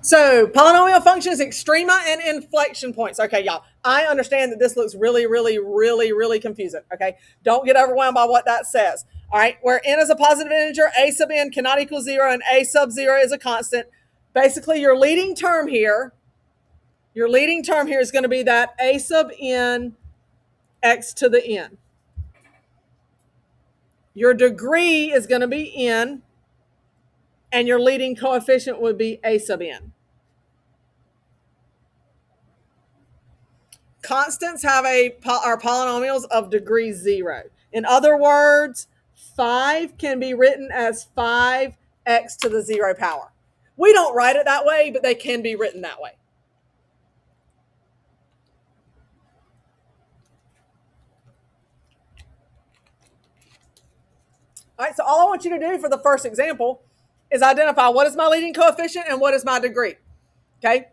So polynomial functions, extrema, and inflection points. Okay, y'all, I understand that this looks really, really, really, really confusing. Okay, don't get overwhelmed by what that says. All right, where n is a positive integer, a sub n cannot equal 0, and a sub 0 is a constant. Basically, your leading term here is going to be that a sub n x to the n. Your degree is going to be n, and your leading coefficient would be a sub n. Constants are polynomials of degree 0. In other words, 5 can be written as 5x to the 0 power. We don't write it that way, but they can be written that way. All right, so all I want you to do for the first example is identify what is my leading coefficient and what is my degree. Okay?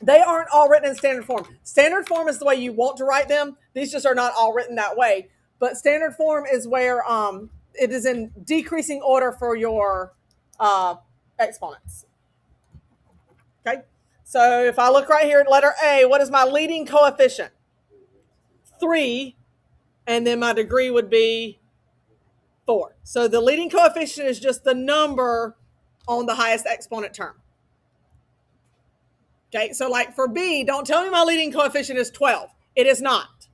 They aren't all written in standard form. Standard form is the way you want to write them. These just are not all written that way. But standard form is where it is in decreasing order for your exponents. Okay? So if I look right here at letter A, what is my leading coefficient? 3, and then my degree would be 4. So the leading coefficient is just the number on the highest exponent term. Okay, so like for B, don't tell me my leading coefficient is 12. It is not.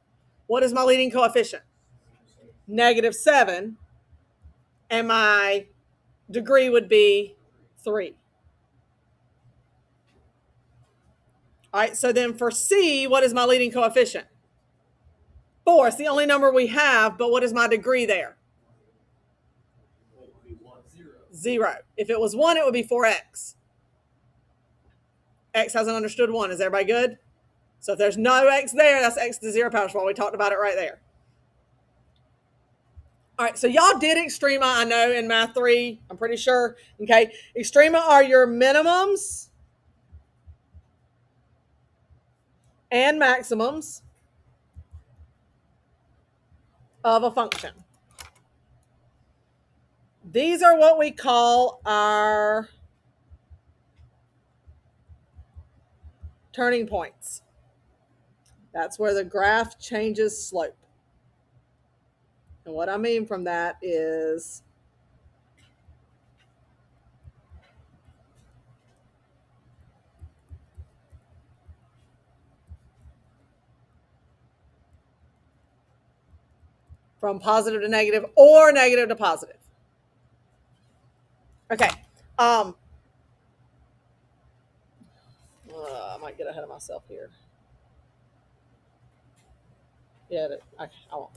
What is my leading coefficient? -7. And my degree would be 3. All right, so then for C, what is my leading coefficient? 4. It's the only number we have, but what is my degree there? 0. If it was 1, it would be 4x. X hasn't understood 1. Is everybody good? So if there's no x there, that's x to the 0 power square. We talked about it right there. All right, so y'all did extrema, I know, in Math 3, I'm pretty sure. Okay, extrema are your minimums and maximums of a function. These are what we call our turning points. That's where the graph changes slope. And what I mean from that is from positive to negative or negative to positive. Okay. I might get ahead of myself here. Yeah, I won't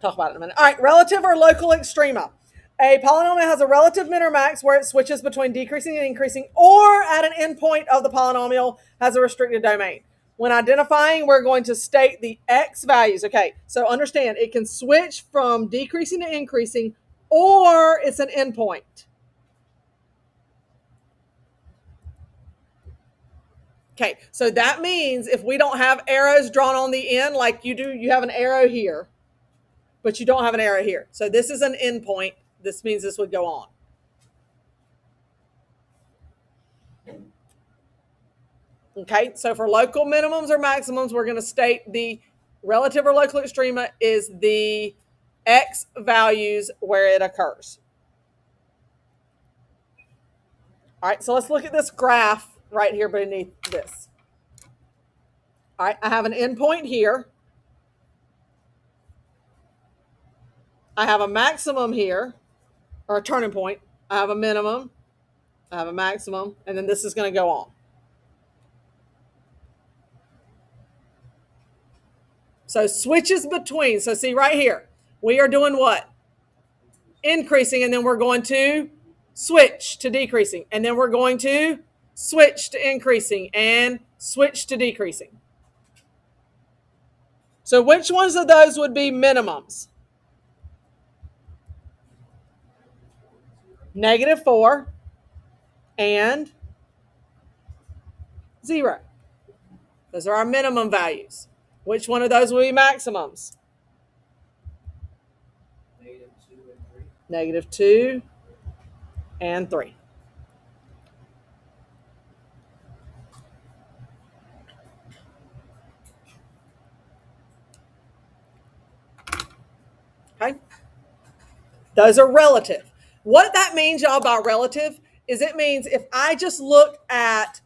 talk about it in a minute. All right, relative or local extrema. A polynomial has a relative min or max where it switches between decreasing and increasing, or at an endpoint of the polynomial has a restricted domain. When identifying, we're going to state the x values. Okay, so understand it can switch from decreasing to increasing, or it's an endpoint. Okay, so that means if we don't have arrows drawn on the end like you do, you have an arrow here, but you don't have an arrow here. So this is an endpoint. This means this would go on. Okay, so for local minimums or maximums, we're going to state the relative or local extrema is the x values where it occurs. All right, so let's look at this graph right here beneath this. All right, I have an endpoint here. I have a maximum here, or a turning point. I have a minimum. I have a maximum, and then this is going to go on. So switches between. So see right here, we are doing what? Increasing, and then we're going to switch to decreasing, and then we're going to switch to increasing and switch to decreasing. So which ones of those would be minimums? -4 and 0. Those are our minimum values. Which one of those will be maximums? -2 and 3. Those are relative. What that means, y'all, by relative is it means if I just look at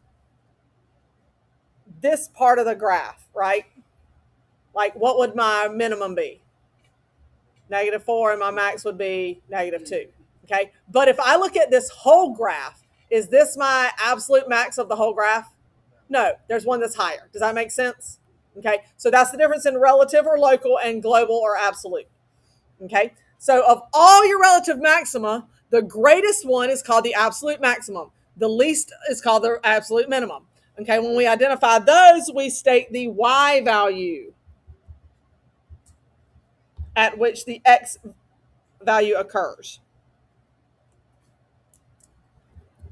this part of the graph, right? Like what would my minimum be? -4, and my max would be -2. Okay. But if I look at this whole graph, is this my absolute max of the whole graph? No, there's one that's higher. Does that make sense? Okay. So that's the difference in relative or local and global or absolute. Okay. So of all your relative maxima, the greatest one is called the absolute maximum. The least is called the absolute minimum. Okay. When we identify those, we state the y value at which the x value occurs.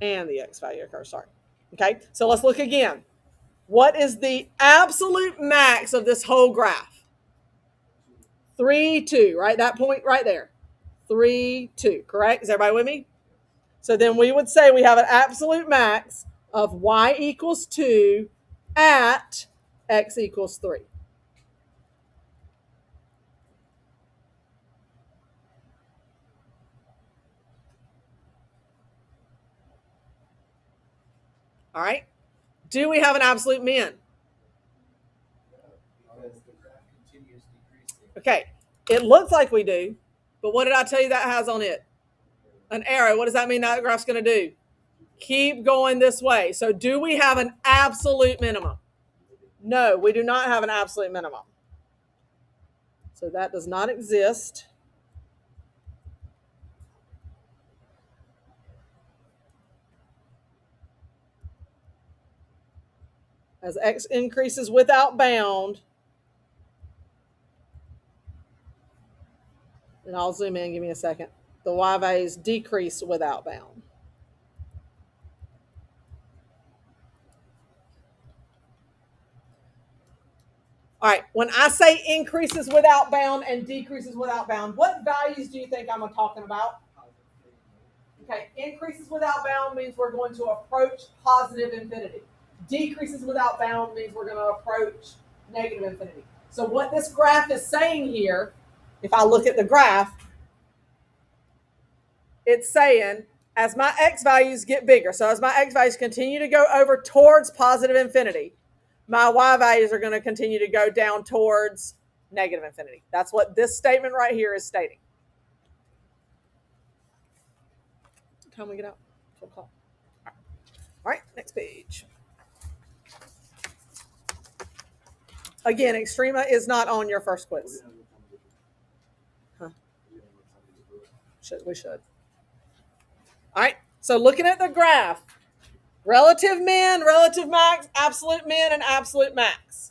And the x value occurs, sorry. Okay, so let's look again. What is the absolute max of this whole graph? 3, 2, right? That point right there. 3, 2, correct? Is everybody with me? So then we would say we have an absolute max of y equals 2 at x equals 3. All right. Do we have an absolute min? Okay. It looks like we do, but what did I tell you that has on it? An arrow. What does that mean that graph's going to do? Keep going this way. So do we have an absolute minimum? No, we do not have an absolute minimum. So that does not exist. As x increases without bound, and I'll zoom in, give me a second, the y values decrease without bound. All right, when I say increases without bound and decreases without bound, what values do you think I'm talking about? Okay, increases without bound means we're going to approach positive infinity. Decreases without bound means we're going to approach negative infinity. So what this graph is saying here, if I look at the graph, it's saying as my x values get bigger, so as my x values continue to go over towards positive infinity, my y values are going to continue to go down towards negative infinity. That's what this statement right here is stating. What time we get out? 12 o'clock. All right, next page. Again, Extrema is not on your first quiz. Huh. We should. All right, so looking at the graph, relative min, relative max, absolute min, and absolute max.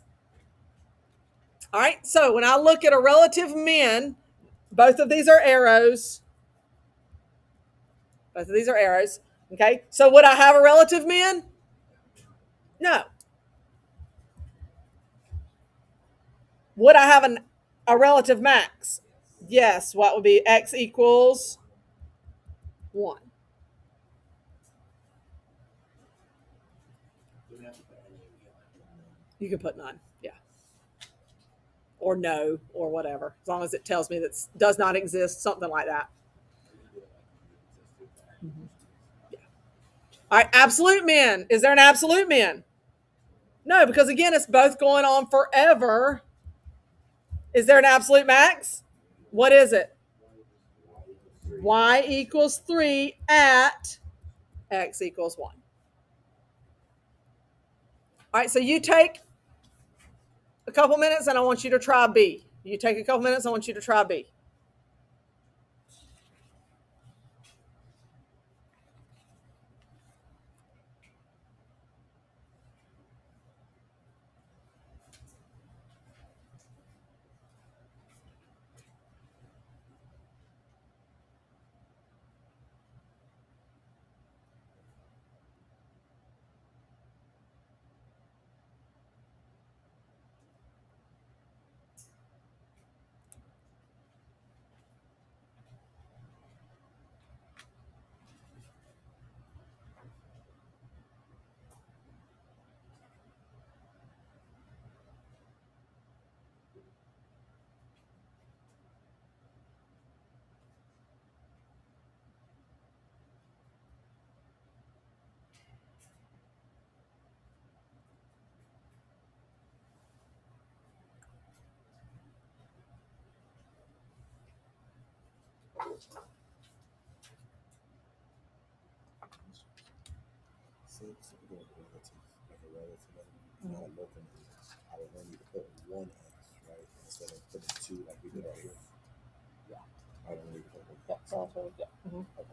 All right, so when I look at a relative min, both of these are arrows. Both of these are arrows. Okay, so would I have a relative min? No. Would I have a relative max? Yes. What would be x equals 1? You can put none. Yeah. Or no, or whatever. As long as it tells me that does not exist, something like that. Yeah. All right, absolute min. Is there an absolute min? No, because again, it's both going on forever. Is there an absolute max? What is it? Y equals 3 at x equals 1. All right, so you take a couple minutes and I want you to try B. You take a couple minutes, I want you to try B. Since we're doing like a relative, not a local number, I would only need to put one x, right? Instead of putting two like we did right here. Yeah. I would only need to put one Yeah. x. Relative. Yeah. Mm-hmm. Okay.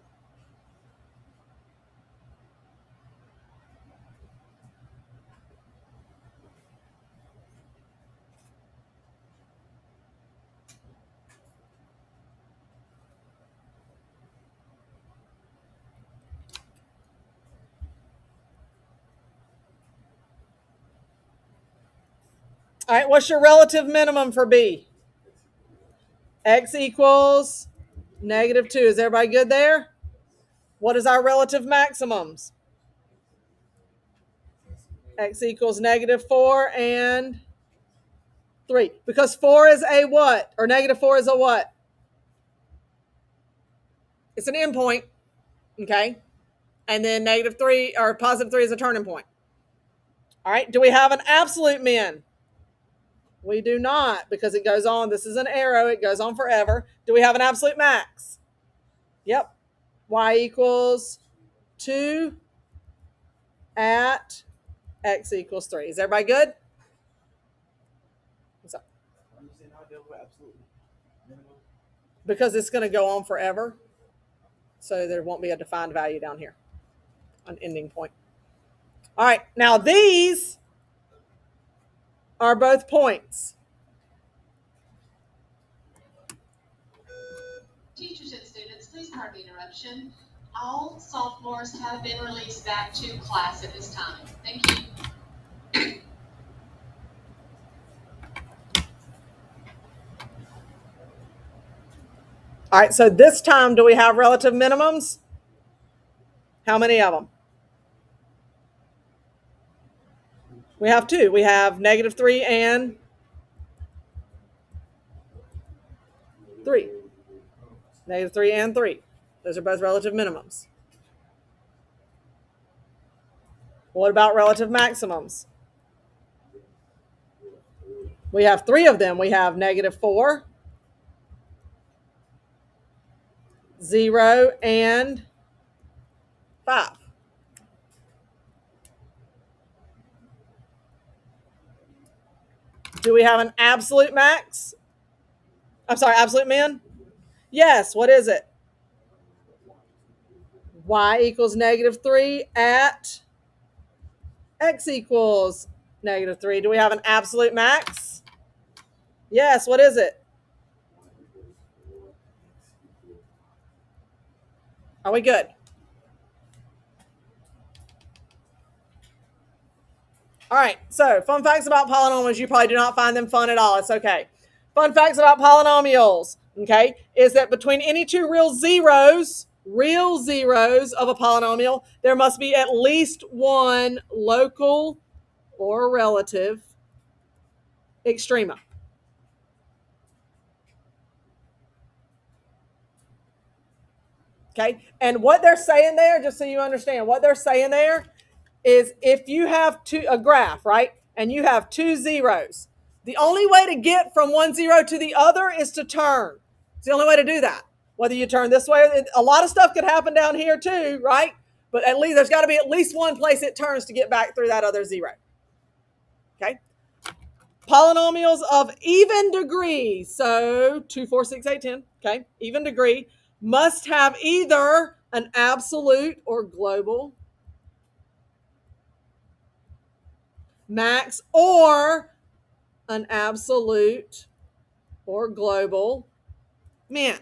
All right. What's your relative minimum for B? X equals -2. Is everybody good there? What is our relative maximums? X equals -4 and 3. Because 4 is a what? Or -4 is a what? It's an endpoint. Okay. And then -3 or +3 is a turning point. All right. Do we have an absolute min? We do not, because it goes on. This is an arrow. It goes on forever. Do we have an absolute max? Yep. Y equals 2 at X equals 3. Is everybody good? What's up? Because it's going to go on forever. So there won't be a defined value down here, an ending point. All right. Now these are both points. Teachers and students, please pardon the interruption. All sophomores have been released back to class at this time. Thank you. All right, so this time, do we have relative minimums? How many of them? We have 2. We have -3 and 3. -3 and 3. Those are both relative minimums. What about relative maximums? We have 3 of them. We have -4, 0, and 5. Do we have an absolute max? I'm sorry, absolute min? Yes. What is it? Y equals -3 at X equals -3. Do we have an absolute max? Yes. What is it? Are we good? All right. So, fun facts about polynomials. You probably do not find them fun at all. It's okay. Fun facts about polynomials, okay, is that between any two real zeros of a polynomial, there must be at least one local or relative extrema. Okay. And what they're saying there, just so you understand, what they're saying there is if you have a graph, right, and you have 2 zeros, the only way to get from one zero to the other is to turn. It's the only way to do that. Whether you turn this way, a lot of stuff could happen down here too, right? But at least there's got to be at least one place it turns to get back through that other zero. Okay. Polynomials of even degree, so 2, 4, 6, 8, 10, okay, even degree, must have either an absolute or global max or an absolute or global min.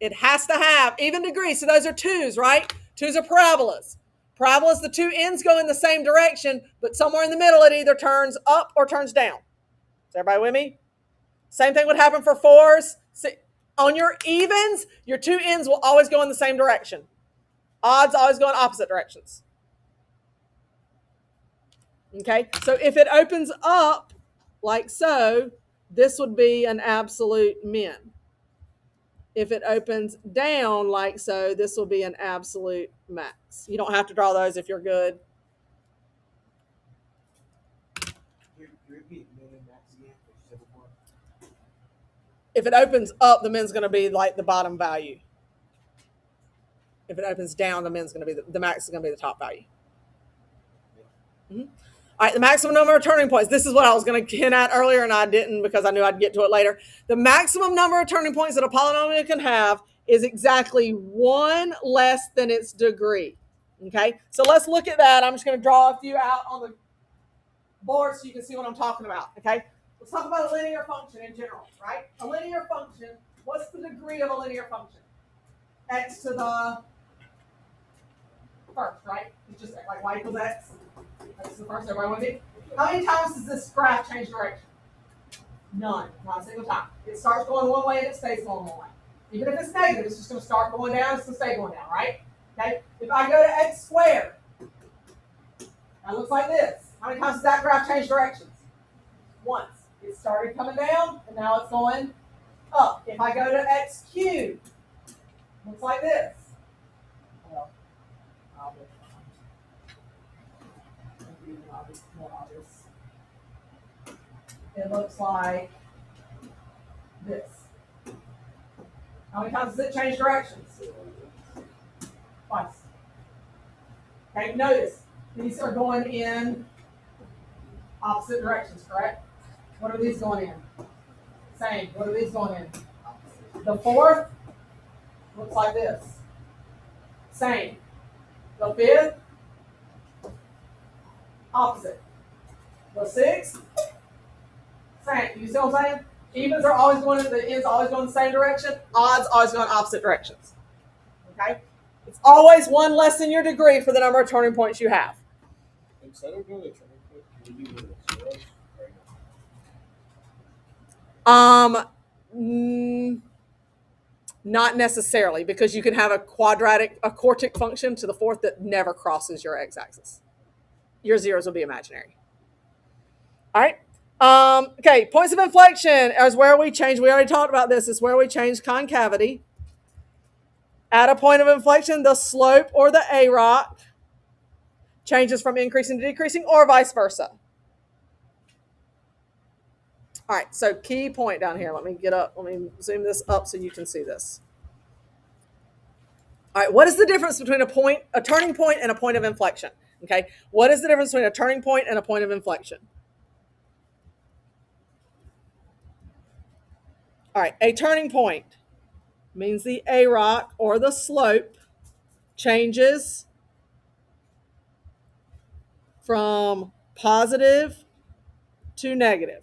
It has to have even degree. So those are 2's, right? 2's are parabolas. Parabolas, the 2 ends go in the same direction, but somewhere in the middle it either turns up or turns down. Is everybody with me? Same thing would happen for 4's. See, on your evens, your 2 ends will always go in the same direction. Odds always go in opposite directions. Okay, so if it opens up like so, this would be an absolute min. If it opens down like so, this will be an absolute max. You don't have to draw those if you're good. If it opens up, the min's going to be like the bottom value. If it opens down, the min's going to be the max is going to be the top value. All right, the maximum number of turning points. This is what I was going to hint at earlier, and I didn't because I knew I'd get to it later. The maximum number of turning points that a polynomial can have is exactly one less than its degree. Okay, so let's look at that. I'm just going to draw a few out on the board so you can see what I'm talking about. Okay, let's talk about a linear function in general, right? A linear function, what's the degree of a linear function? X to the first, right? It's just like y equals x. That's the first. Everybody want to be? How many times does this graph change direction? None. Not a single time. It starts going one way and it stays going one way. Even if it's negative, it's just going to start going down. It's going to stay going down, right? Okay. If I go to x squared, that looks like this. How many times does that graph change directions? Once. It started coming down and now it's going up. If I go to x cubed, looks like this. Well, more obvious. It looks like this. How many times does it change directions? Twice. Okay, notice these are going in opposite directions, correct? What are these going in? Same. What are these going in? The fourth looks like this. Same. The fifth, opposite. The sixth, same. You see what I'm saying? Evens are always going in the ends, always going the same direction. Odds always going opposite directions. Okay? It's always one less than your degree for the number of turning points you have. Instead of doing the turning point, can you do the zeros right now? Not necessarily, because you can have a quartic function to the fourth that never crosses your x-axis. Your zeros will be imaginary. All right. Okay, points of inflection is where we change. We already talked about this. It's where we change concavity. At a point of inflection, the slope or the AROC changes from increasing to decreasing or vice versa. All right, so key point down here. Let me zoom this up so you can see this. All right, what is the difference between a turning point and a point of inflection? Okay, what is the difference between a turning point and a point of inflection? All right, a turning point means the AROC or the slope changes from positive to negative.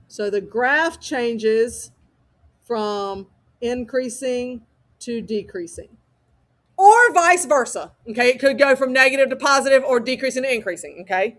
So the graph changes from increasing to decreasing. Or vice versa. Okay, it could go from negative to positive or decreasing to increasing. Okay.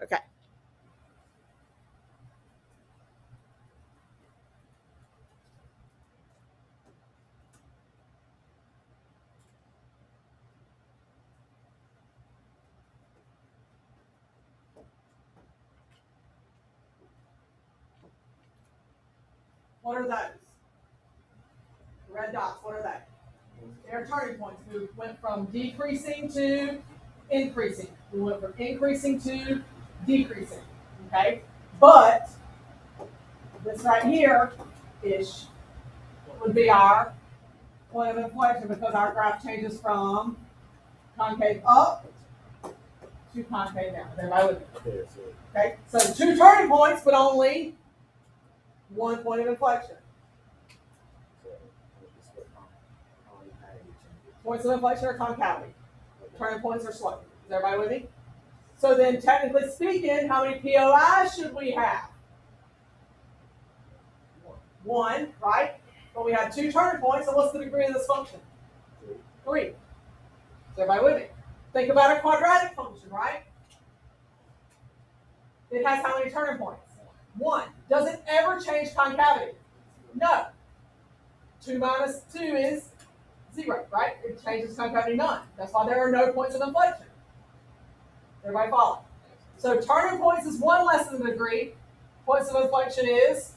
Okay. What are those? The red dots, what are they? They're turning points. We went from decreasing to increasing. We went from increasing to decreasing. Okay? But this right here would be our point of inflection because our graph changes from concave up to concave down. Is everybody with me? Okay, so two turning points, but only one point of inflection. Points of inflection are concavity. Turning points are slope. Is everybody with me? So then, technically speaking, how many POIs should we have? One, right? but we had 2 turning points, so what's the degree of this function? 3. Is everybody with me? Think about a quadratic function, right? It has how many turning points? 1. Does it ever change concavity? No. 2 minus 2 is 0, right? It changes concavity none. That's why there are no points of inflection. Everybody follow? So turning points is 1 less than the degree. Points of inflection is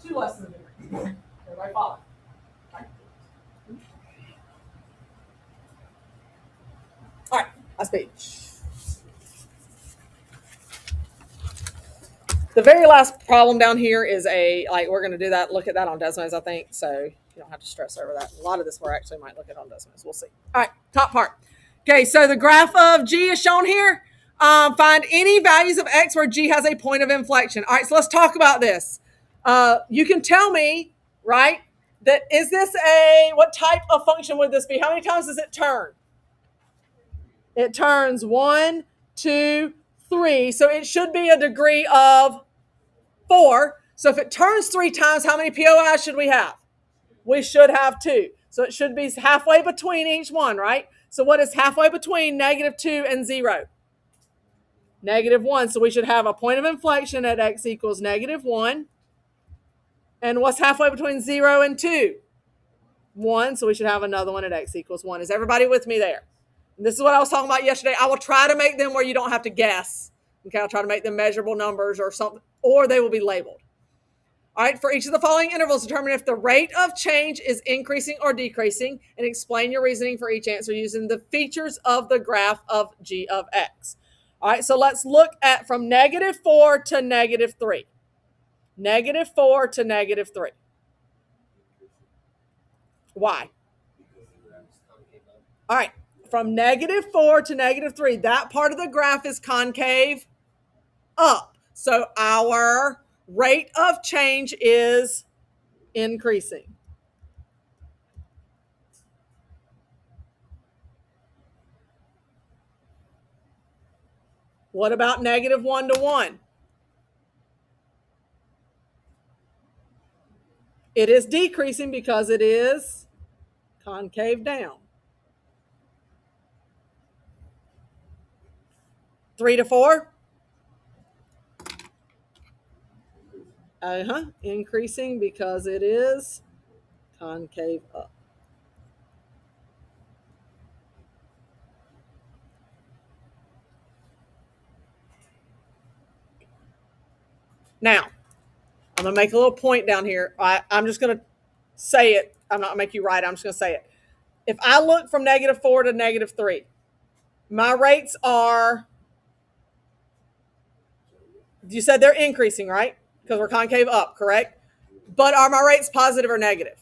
2 less than the degree. Everybody follow? Right. All right, last page. The very last problem down here is we're going to do that, look at that on Desmos, I think. So you don't have to stress over that. A lot of this we actually might look at on Desmos. We'll see. All right, top part. Okay, so the graph of G is shown here. Find any values of X where G has a point of inflection. All right, so let's talk about this. You can tell me, right, that is this what type of function would this be? How many times does it turn? It turns 1, 2, 3. So it should be a degree of 4. So if it turns 3 times, how many POIs should we have? We should have 2. So it should be halfway between each one, right? So what is halfway between -2 and 0? -1. So we should have a point of inflection at X equals -1. And what's halfway between 0 and 2? 1. So we should have another one at X equals 1. Is everybody with me there? And this is what I was talking about yesterday. I will try to make them where you don't have to guess. Okay, I'll try to make them measurable numbers or something, or they will be labeled. All right, for each of the following intervals, determine if the rate of change is increasing or decreasing, and explain your reasoning for each answer using the features of the graph of G of X. All right, so let's look at from -4 to -3. -4 to -3. Why? All right, from -4 to -3, that part of the graph is concave up. So our rate of change is increasing. What about -1 to 1? It is decreasing because it is concave down. 3 to 4? Increasing because it is concave up. Now, I'm going to make a little point down here. I'm just going to say it. I'm not going to make you write it. I'm just going to say it. If I look from -4 to -3, my rates are, you said they're increasing, right? Because we're concave up, correct? But are my rates positive or negative?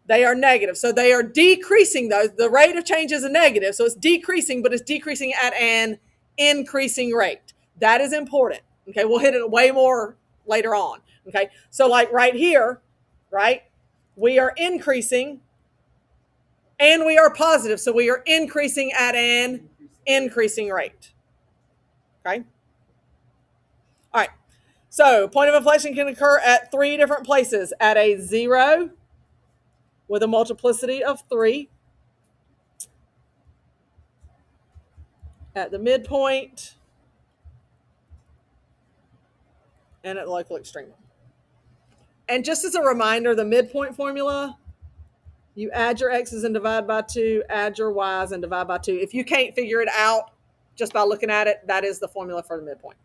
They are negative. So they are decreasing, though. The rate of change is a negative. So it's decreasing, but it's decreasing at an increasing rate. That is important. Okay, we'll hit it way more later on. Okay, so like right here, right, we are increasing and we are positive. So we are increasing at an increasing rate. Okay. All right. So point of inflection can occur at 3 different places: at a 0 with a multiplicity of 3, at the midpoint, and at the local extremum. And just as a reminder, the midpoint formula, you add your x's and divide by 2, add your y's and divide by 2. If you can't figure it out just by looking at it, that is the formula for the midpoint.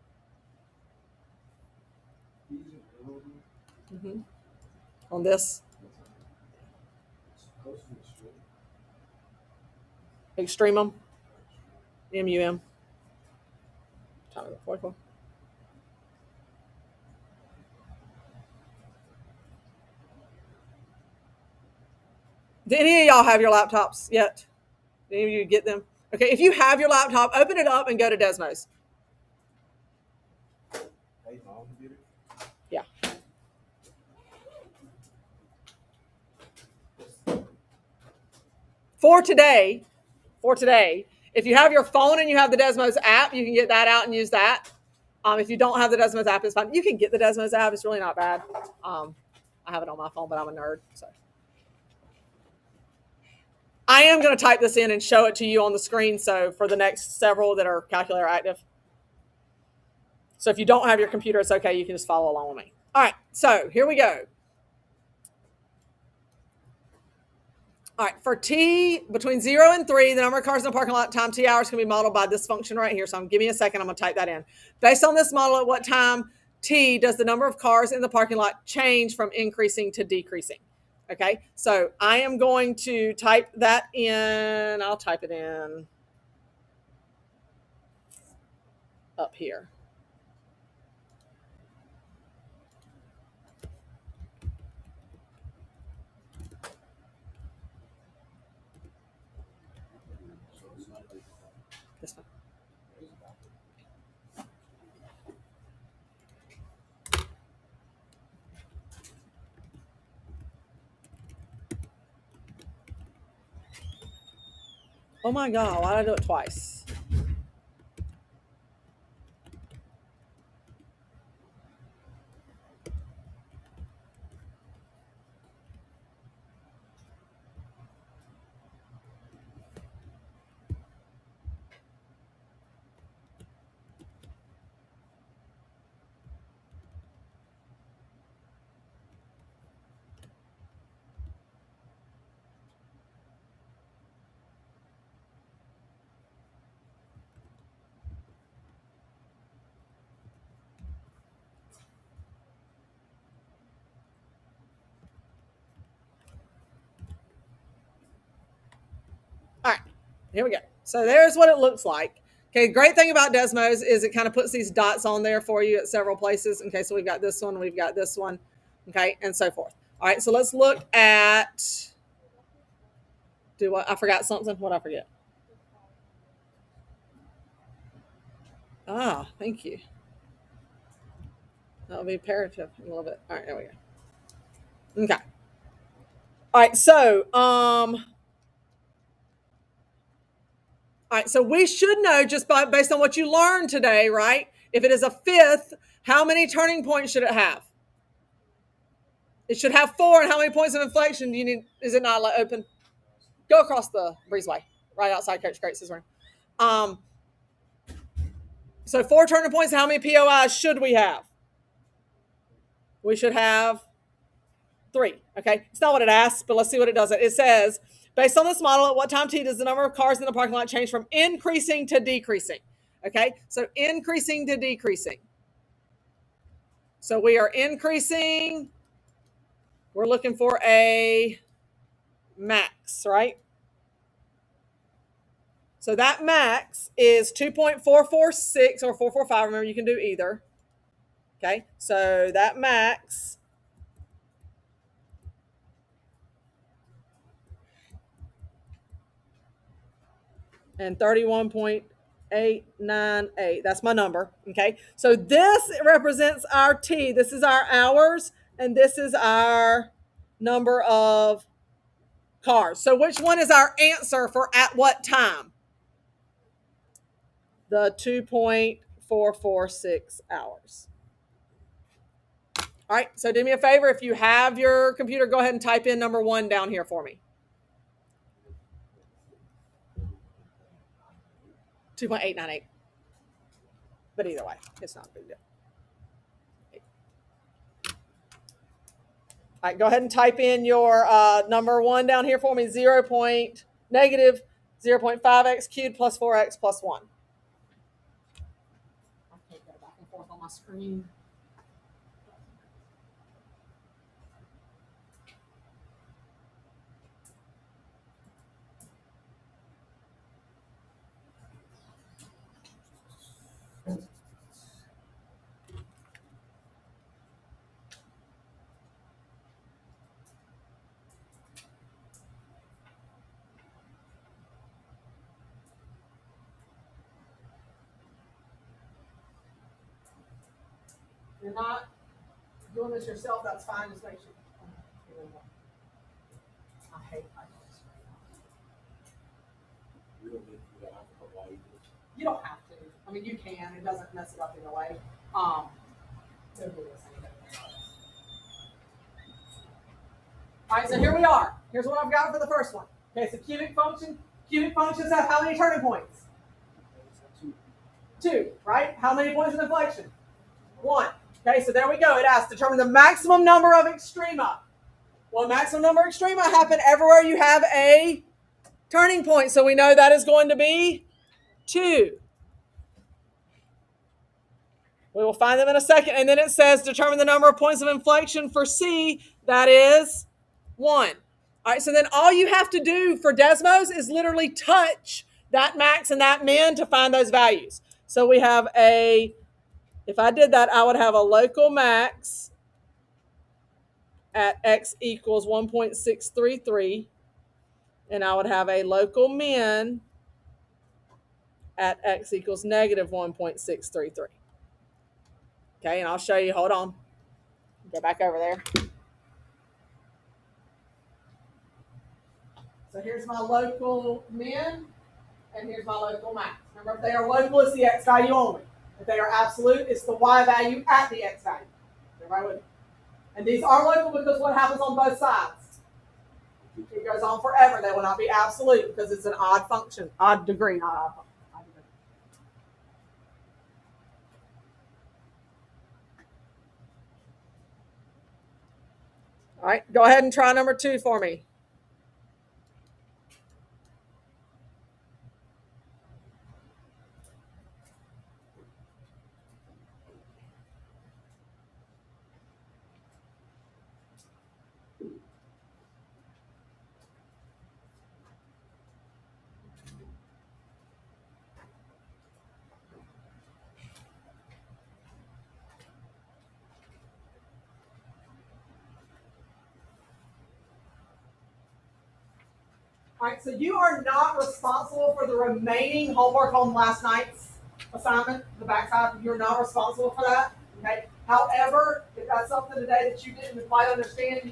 Mm-hmm. On this? Extremum? MUM? Do any of y'all have your laptops yet? Did any of you get them? Okay, if you have your laptop, open it up and go to Desmos. Yeah. For today, if you have your phone and you have the Desmos app, you can get that out and use that. If you don't have the Desmos app, it's fine. You can get the Desmos app. It's really not bad. I have it on my phone, but I'm a nerd. So I am going to type this in and show it to you on the screen. So for the next several that are calculator active. So if you don't have your computer, it's okay. You can just follow along with me. All right. So here we go. All right, for t between 0 and 3, the number of cars in the parking lot time t hours can be modeled by this function right here. So give me a second, I'm going to type that in. Based on this model, at what time t does the number of cars in the parking lot change from increasing to decreasing? Okay, so I am going to type that in. I'll type it in up here. This one. Oh my God, why did I do it twice? All right, here we go. So there's what it looks like. Okay, great thing about Desmos is it kind of puts these dots on there for you at several places. Okay, so we've got this one, we've got this one, okay, and so forth. All right, so let's look at, I forgot something. What did I forget? Ah, thank you. That'll be imperative a little bit. All right, there we go. Okay. All right, so all right, so we should know just based on what you learned today, right? If it is a fifth, how many turning points should it have? It should have 4. And how many points of inflection do you need? Is it not open? Go across the breezeway, right outside Coach Grace's room. So 4 turning points. How many POIs should we have? We should have 3. Okay, it's not what it asks, but let's see what it does. It says, based on this model, at what time t does the number of cars in the parking lot change from increasing to decreasing? Okay, so increasing to decreasing. So we are increasing. We're looking for a max, right? So that max is 2.446 or 445. Remember, you can do either. Okay, so that max and 31.898. That's my number. Okay, so this represents our t. This is our hours, and this is our number of cars. So which one is our answer for at what time? The 2.446 hours. All right, so do me a favor. If you have your computer, go ahead and type in number 1 down here for me. 2.898. But either way, it's not a big deal. All right, go ahead and type in your number 1 down here for me, negative 0.5x cubed plus 4x plus 1. I can't go back and forth on my screen. If you're not doing this yourself, that's fine. Just make sure. I hate this. You don't have to. I mean, you can. It doesn't mess it up either way. All right, so here we are. Here's what I've got for the first one. Okay, so cubic functions have how many turning points? 2, right? How many points of inflection? 1. Okay, so there we go. It asks determine the maximum number of extrema. Well, maximum number of extrema happen everywhere you have a turning point. So we know that is going to be 2. We will find them in a second. And then it says determine the number of points of inflection for C. That is 1. All right, so then all you have to do for Desmos is literally touch that max and that min to find those values. So we have if I did that, I would have a local max at x equals 1.633, and I would have a local min at x equals negative 1.633. Okay, and I'll show you. Hold on. Go back over there. So here's my local min, and here's my local max. Remember, if they are local, it's the x value only. If they are absolute, it's the y value at the x value. Everybody with me? And these are local because what happens on both sides? It goes on forever. They will not be absolute because it's an odd function, odd degree, not odd function. Odd degree. All right, go ahead and try number 2 for me. All right, so you are not responsible for the remaining homework on last night's assignment, the backside. You're not responsible for that. Okay. However, if that's something today that you didn't quite understand,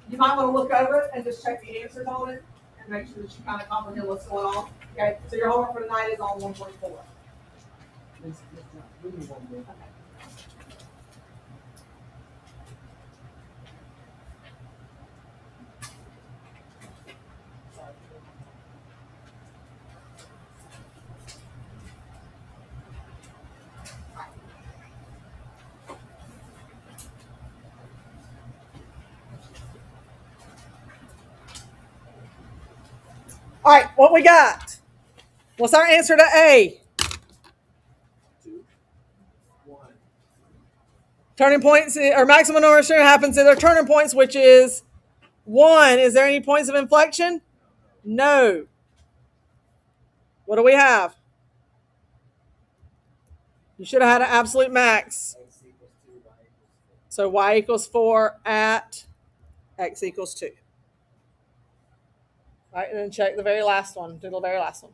you might want to look over it and just check the answers on it and make sure that you kind of comprehend what's going on. Okay. So your homework for tonight is on 1.4. Okay. All right, what we got? What's our answer to A? 2, 1. Turning points or maximum number of extrema happens at their turning points, which is 1. Is there any points of inflection? No. What do we have? You should have had an absolute max. So y equals 4 at x equals 2. All right, and then check the very last one. Do the very last one.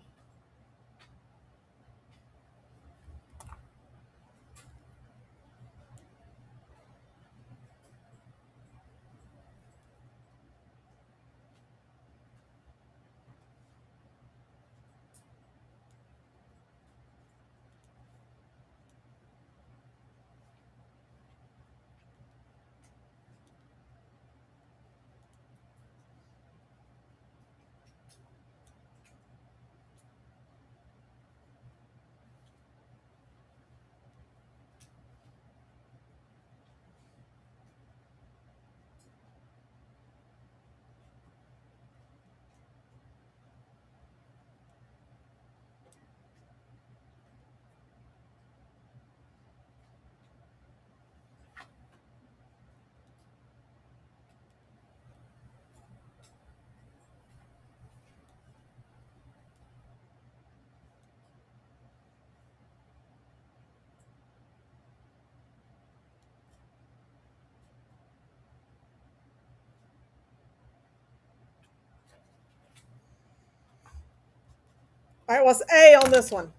All right, what's A on this one?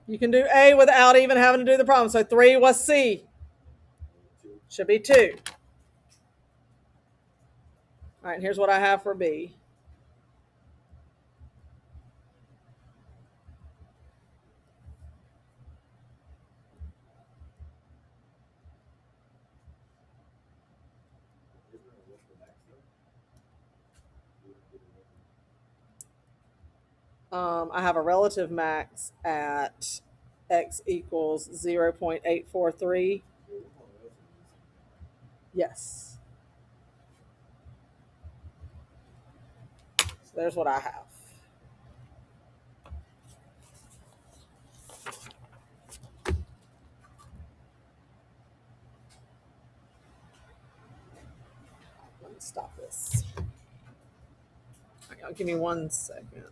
You can do A without even having to do the problem. So 3 was C. Should be 2. All right, and here's what I have for B. I have a relative max at x equals 0.843. Yes. So there's what I have. Let me stop this. Hang on, give me 1 second.